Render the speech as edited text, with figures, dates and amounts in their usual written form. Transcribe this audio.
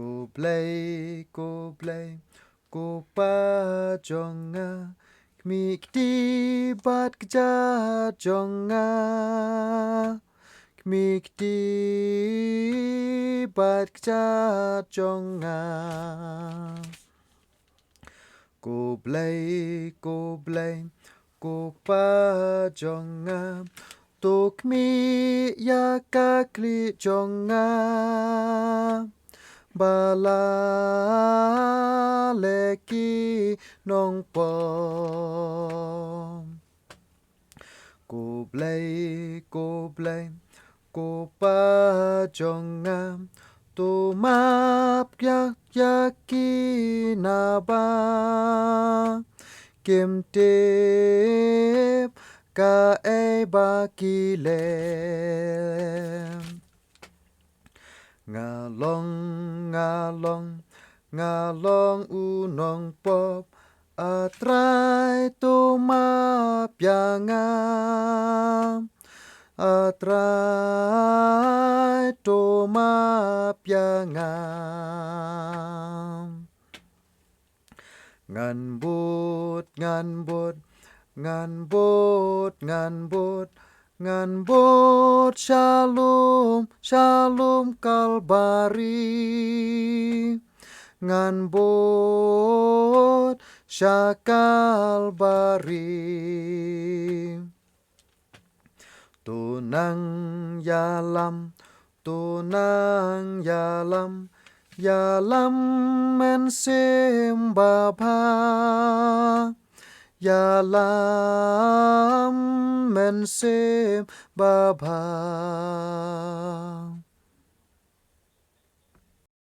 Go play, go pa jonga, kmi kti bat kja jonga, kmi kti bat kja jonga. Go play, go pa jonga, to kmi ya ka kli jonga. Bala leki nong pom. Go play, go pa jonga, to map yak yaki naba. Kim tip ka e ba kilem. Ngalong unong pop, atrai to mapyanga, atrai to mapyanga. Nganbot, shalom kalbari. Nganbot, syakalbari. Tunang yalam mensim baba. Yalam mensim baba.